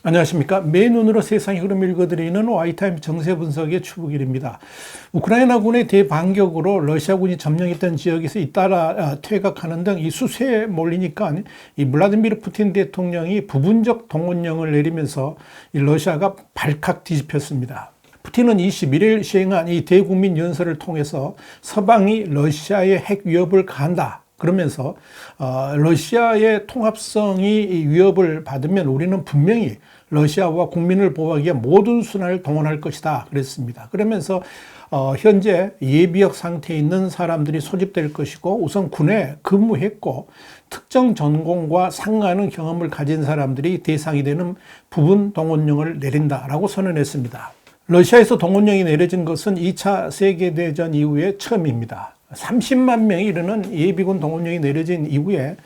안녕하십니까. 맨눈으로 세상의 흐름을 읽어드리는 와이타임 정세 분석의 추부길입니다. 우크라이나군의 대반격으로 러시아군이 점령했던 지역에서 잇따라 퇴각하는 등 이 수세에 몰리니까 이 블라디미르 푸틴 대통령이 부분적 동원령을 내리면서 이 러시아가 발칵 뒤집혔습니다. 푸틴은 21일 시행한 이 대국민 연설을 통해서 서방이 러시아의 핵 위협을 가한다. 그러면서 러시아의 통합성이 위협을 받으면 우리는 분명히 러시아와 국민을 보호하기 위해 모든 수단을 동원할 것이다 그랬습니다. 그러면서 현재 예비역 상태에 있는 사람들이 소집될 것이고 우선 군에 근무했고 특정 전공과 상하는 경험을 가진 사람들이 대상이 되는 부분 동원령을 내린다라고 선언했습니다. 러시아에서 동원령이 내려진 것은 2차 세계대전 이후에 처음입니다. 30만 명이 이르는 예비군 동원령이 내려진 이후에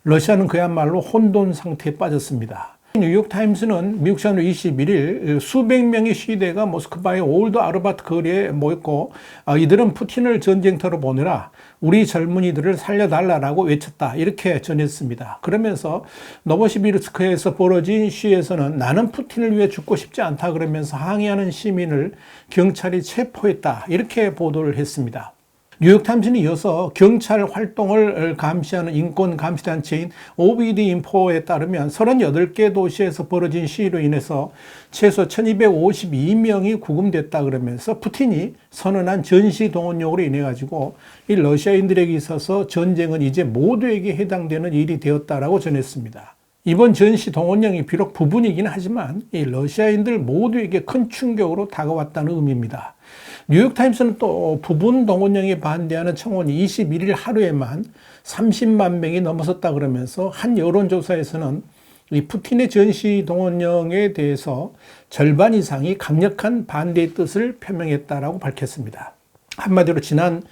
러시아는 그야말로 혼돈 상태에 빠졌습니다. 뉴욕타임스는 미국 시간으로 21일 수백 명의 시위대가 모스크바의 올드 아르바트 거리에 모였고 이들은 푸틴을 전쟁터로 보내라, 우리 젊은이들을 살려달라고 외쳤다 이렇게 전했습니다. 그러면서 노보시비르스크에서 벌어진 시위에서는 나는 푸틴을 위해 죽고 싶지 않다 그러면서 항의하는 시민을 경찰이 체포했다 이렇게 보도를 했습니다. 뉴욕타임스는 이어서 경찰 활동을 감시하는 인권감시단체인 오비드 인포에 따르면 38개 도시에서 벌어진 시위로 인해서 최소 1252명이 구금됐다 그러면서 푸틴이 선언한 전시동원령으로 인해 가지고 이 러시아인들에게 있어서 전쟁은 이제 모두에게 해당되는 일이 되었다라고 전했습니다. 이번 전시동원령이 비록 부분이긴 하지만 이 러시아인들 모두에게 큰 충격으로 다가왔다는 의미입니다. 뉴욕타임스는 또 부분 동원령에 반대하는 청원이 21일 하루에만 30만 명이 넘어섰다 그러면서 한 여론조사에서는 이 푸틴의 전시 동원령에 대해서 절반 이상이 강력한 반대의 뜻을 표명했다라고 밝혔습니다. 한마디로 지난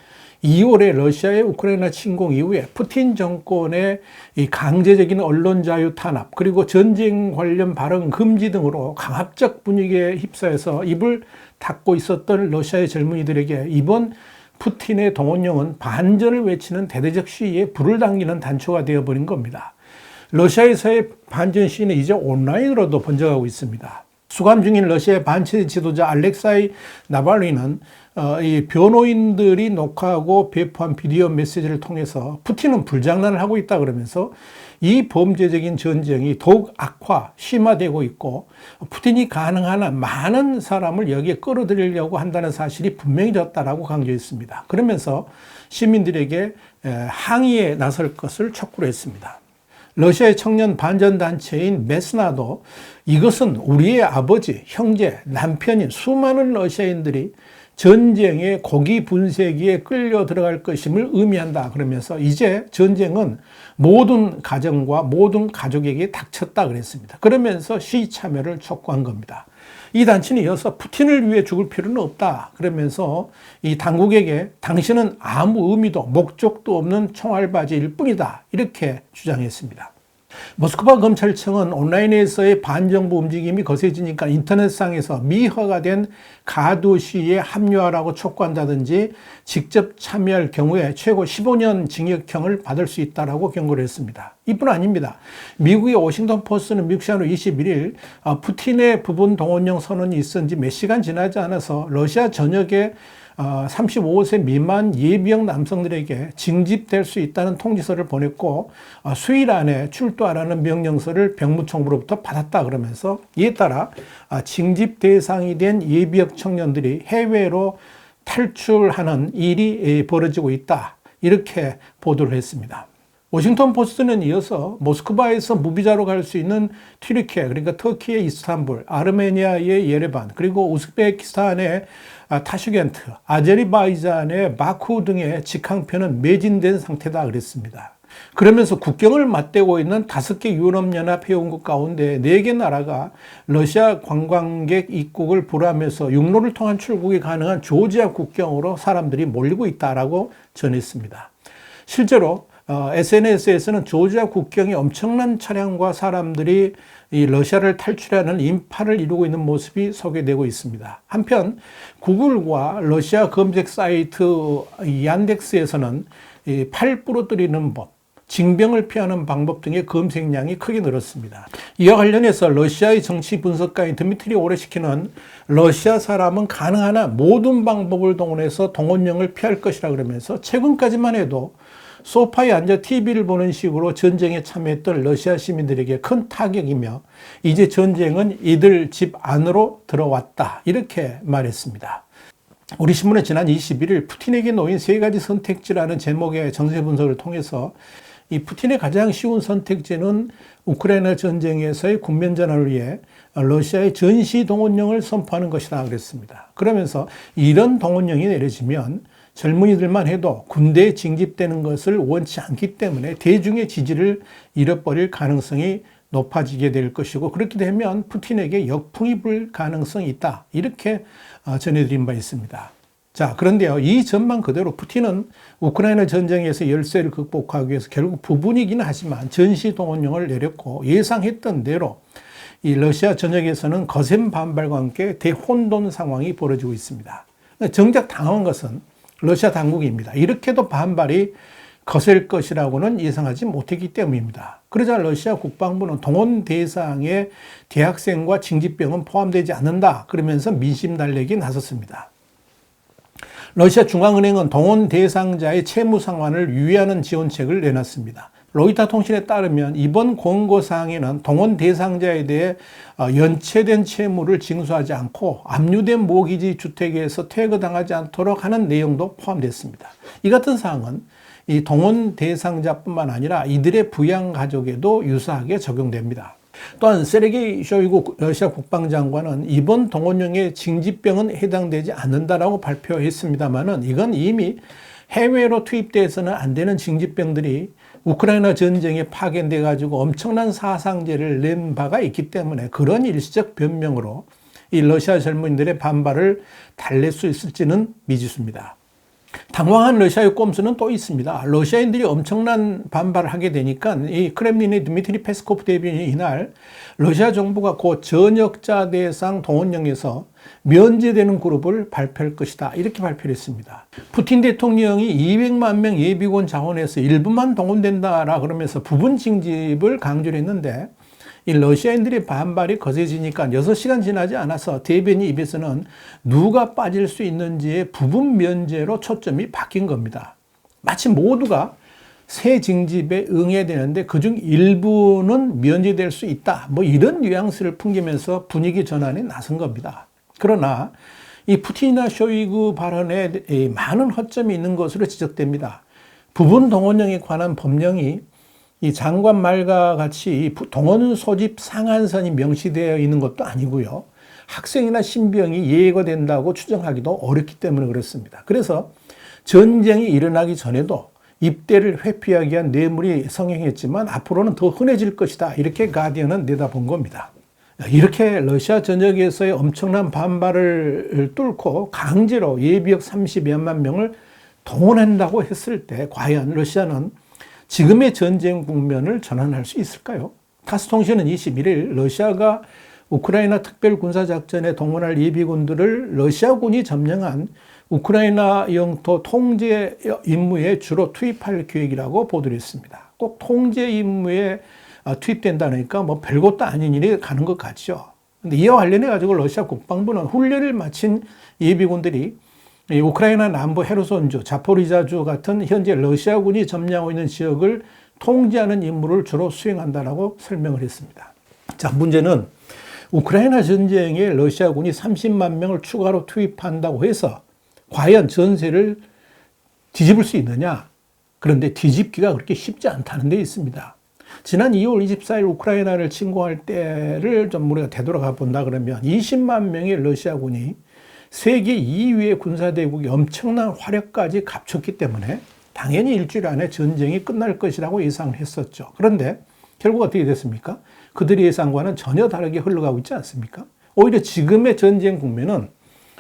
2월에 러시아의 우크라이나 침공 이후에 푸틴 정권의 이 강제적인 언론 자유 탄압 그리고 전쟁 관련 발언 금지 등으로 강압적 분위기에 휩싸여서 입을 닫고 있었던 러시아의 젊은이들에게 이번 푸틴의 동원령은 반전을 외치는 대대적 시위에 불을 당기는 단초가 되어버린 겁니다. 러시아에서의 반전 시위는 이제 온라인으로도 번져가고 있습니다. 수감 중인 러시아의 반체 지도자 알렉사이 나발리는 이 변호인들이 녹화하고 배포한 비디오 메시지를 통해서 푸틴은 불장난을 하고 있다 그러면서 이 범죄적인 전쟁이 더욱 심화되고 있고 푸틴이 가능한 한 많은 사람을 여기에 끌어들이려고 한다는 사실이 분명해졌다라고 강조했습니다. 그러면서 시민들에게 항의에 나설 것을 촉구를 했습니다. 러시아의 청년 반전단체인 메스나도 이것은 우리의 아버지, 형제, 남편인 수많은 러시아인들이 전쟁의 고기 분쇄기에 끌려 들어갈 것임을 의미한다 그러면서 이제 전쟁은 모든 가정과 모든 가족에게 닥쳤다 그랬습니다. 그러면서 시위 참여를 촉구한 겁니다. 이 단체는 이어서 푸틴을 위해 죽을 필요는 없다 그러면서 이 당국에게 당신은 아무 의미도 목적도 없는 총알바지일 뿐이다 이렇게 주장했습니다. 모스크바 검찰청은 온라인에서의 반정부 움직임이 거세지니까 인터넷상에서 미화가 된 가두 시위에 합류하라고 촉구한다든지 직접 참여할 경우에 최고 15년 징역형을 받을 수 있다라고 경고를 했습니다. 이뿐 아닙니다. 미국의 워싱턴 포스트는 미국 시간으로 21일 푸틴의 부분 동원령 선언이 있은 지 몇 시간 지나지 않아서 러시아 전역에 35세 미만 예비역 남성들에게 징집될 수 있다는 통지서를 보냈고 수일 안에 출두하라는 명령서를 병무청으로부터 받았다 그러면서 이에 따라 징집 대상이 된 예비역 청년들이 해외로 탈출하는 일이 벌어지고 있다 이렇게 보도를 했습니다. 워싱턴 포스트는 이어서 모스크바에서 무비자로 갈 수 있는 튀르키예 그러니까 터키의 이스탄불, 아르메니아의 예레반 그리고 우즈베키스탄의 타슈겐트, 아제르바이잔의 바쿠 등의 직항표는 매진된 상태다 그랬습니다. 그러면서 국경을 맞대고 있는 5개 유럽연합 회원국 가운데 4개 나라가 러시아 관광객 입국을 불허하면서 육로를 통한 출국이 가능한 조지아 국경으로 사람들이 몰리고 있다라고 전했습니다. 실제로 SNS에서는 조지아 국경에 엄청난 차량과 사람들이 이 러시아를 탈출하는 인파를 이루고 있는 모습이 소개되고 있습니다. 한편 구글과 러시아 검색 사이트 얀덱스에서는 팔 부러뜨리는 법, 징병을 피하는 방법 등의 검색량이 크게 늘었습니다. 이와 관련해서 러시아의 정치 분석가인 드미트리 오레시키는 러시아 사람은 가능한 한 모든 방법을 동원해서 동원령을 피할 것이라 그러면서 최근까지만 해도 소파에 앉아 TV를 보는 식으로 전쟁에 참여했던 러시아 시민들에게 큰 타격이며 이제 전쟁은 이들 집 안으로 들어왔다 이렇게 말했습니다. 우리 신문은 지난 21일 푸틴에게 놓인 3가지 선택지라는 제목의 정세 분석을 통해서 이 푸틴의 가장 쉬운 선택지는 우크라이나 전쟁에서의 국면 전환을 위해 러시아의 전시 동원령을 선포하는 것이다 그랬습니다. 그러면서 이런 동원령이 내려지면 젊은이들만 해도 군대에 징집되는 것을 원치 않기 때문에 대중의 지지를 잃어버릴 가능성이 높아지게 될 것이고 그렇게 되면 푸틴에게 역풍이 불 가능성이 있다. 이렇게 전해드린 바 있습니다. 자, 그런데요, 이 전망 그대로 푸틴은 우크라이나 전쟁에서 열세를 극복하기 위해서 결국 부분이기는 하지만 전시동원령을 내렸고 예상했던 대로 이 러시아 전역에서는 거센 반발과 함께 대혼돈 상황이 벌어지고 있습니다. 정작 당한 것은 러시아 당국입니다. 이렇게도 반발이 거셀 것이라고는 예상하지 못했기 때문입니다. 그러자 러시아 국방부는 동원 대상에 대학생과 징집병은 포함되지 않는다. 그러면서 민심 달래기 나섰습니다. 러시아 중앙은행은 동원 대상자의 채무 상환을 유예하는 지원책을 내놨습니다. 로이터 통신에 따르면 이번 권고사항에는 동원 대상자에 대해 연체된 채무를 징수하지 않고 압류된 모기지 주택에서 퇴거당하지 않도록 하는 내용도 포함됐습니다. 이 같은 사항은 이 동원 대상자뿐만 아니라 이들의 부양 가족에도 유사하게 적용됩니다. 또한 세르게이 쇼이구 러시아 국방장관은 이번 동원령의 징집병은 해당되지 않는다라고 발표했습니다만은 이건 이미 해외로 투입돼서는 안 되는 징집병들이 우크라이나 전쟁에 파견돼 가지고 엄청난 사상자를 낸 바가 있기 때문에 그런 일시적 변명으로 이 러시아 젊은이들의 반발을 달랠 수 있을지는 미지수입니다. 당황한 러시아의 꼼수는 또 있습니다. 러시아인들이 엄청난 반발을 하게 되니까 이 크렘린의 드미트리 페스코프 대변인이 이날 러시아 정부가 곧 전역자 대상 동원령에서 면제되는 그룹을 발표할 것이다. 이렇게 발표를 했습니다. 푸틴 대통령이 200만 명 예비군 자원에서 일부만 동원된다라 그러면서 부분 징집을 강조를 했는데 이 러시아인들의 반발이 거세지니까 6시간 지나지 않아서 대변인 입에서는 누가 빠질 수 있는지의 부분 면제로 초점이 바뀐 겁니다. 마치 모두가 새 징집에 응해야 되는데 그중 일부는 면제될 수 있다. 뭐 이런 뉘앙스를 풍기면서 분위기 전환에 나선 겁니다. 그러나 이 푸틴이나 쇼이구 발언에 많은 허점이 있는 것으로 지적됩니다. 부분 동원령에 관한 법령이 이 장관 말과 같이 동원 소집 상한선이 명시되어 있는 것도 아니고요. 학생이나 신병이 예고된다고 추정하기도 어렵기 때문에 그렇습니다. 그래서 전쟁이 일어나기 전에도 입대를 회피하기 위한 뇌물이 성행했지만 앞으로는 더 흔해질 것이다. 이렇게 가디언은 내다본 겁니다. 이렇게 러시아 전역에서의 엄청난 반발을 뚫고 강제로 예비역 30여만 명을 동원한다고 했을 때 과연 러시아는 지금의 전쟁 국면을 전환할 수 있을까요? 타스통신은 21일 러시아가 우크라이나 특별군사작전에 동원할 예비군들을 러시아군이 점령한 우크라이나 영토 통제 임무에 주로 투입할 계획이라고 보도를 했습니다. 꼭 통제 임무에 투입된다니까 뭐 별것도 아닌 일이 가는 것 같죠. 근데 이와 관련해 가지고 러시아 국방부는 훈련을 마친 예비군들이 우크라이나 남부 헤르손주, 자포리자주 같은 현재 러시아군이 점령하고 있는 지역을 통제하는 임무를 주로 수행한다라고 설명을 했습니다. 자, 문제는 우크라이나 전쟁에 러시아군이 30만 명을 추가로 투입한다고 해서 과연 전세를 뒤집을 수 있느냐? 그런데 뒤집기가 그렇게 쉽지 않다는 데 있습니다. 지난 2월 24일 우크라이나를 침공할 때를 좀 우리가 되돌아가 본다 그러면 20만 명의 러시아군이 세계 2위의 군사대국이 엄청난 화력까지 갖췄기 때문에 당연히 일주일 안에 전쟁이 끝날 것이라고 예상을 했었죠. 그런데 결국 어떻게 됐습니까? 그들의 예상과는 전혀 다르게 흘러가고 있지 않습니까? 오히려 지금의 전쟁 국면은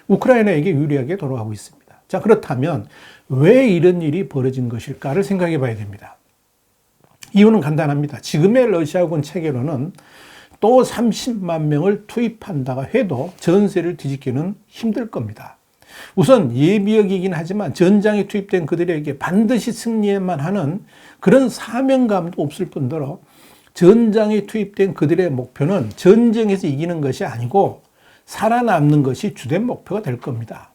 우크라이나에게 유리하게 돌아가고 있습니다. 자, 그렇다면 왜 이런 일이 벌어진 것일까를 생각해 봐야 됩니다. 이유는 간단합니다. 지금의 러시아군 체계로는 또 30만 명을 투입한다가 해도 전세를 뒤집기는 힘들 겁니다. 우선 예비역이긴 하지만 전장에 투입된 그들에게 반드시 승리해만 하는 그런 사명감도 없을 뿐더러 전장에 투입된 그들의 목표는 전쟁에서 이기는 것이 아니고 살아남는 것이 주된 목표가 될 겁니다.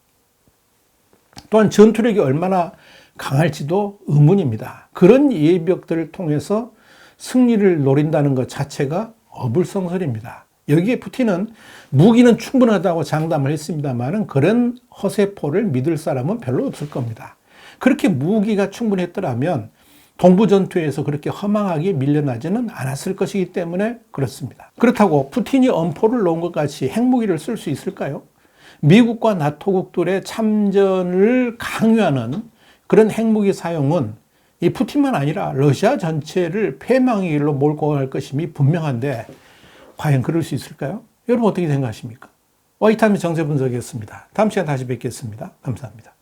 또한 전투력이 얼마나 강할지도 의문입니다. 그런 예비역들을 통해서 승리를 노린다는 것 자체가 어불성설입니다. 여기에 푸틴은 무기는 충분하다고 장담을 했습니다만 그런 허세포를 믿을 사람은 별로 없을 겁니다. 그렇게 무기가 충분했더라면 동부 전투에서 그렇게 허망하게 밀려나지는 않았을 것이기 때문에 그렇습니다. 그렇다고 푸틴이 엄포를 놓은 것 같이 핵무기를 쓸 수 있을까요? 미국과 나토국들의 참전을 강요하는 그런 핵무기 사용은 이 푸틴만 아니라 러시아 전체를 패망의 길로 몰고 갈 것임이 분명한데 과연 그럴 수 있을까요? 여러분 어떻게 생각하십니까? 와이타임의 정세 분석이었습니다. 다음 시간 다시 뵙겠습니다. 감사합니다.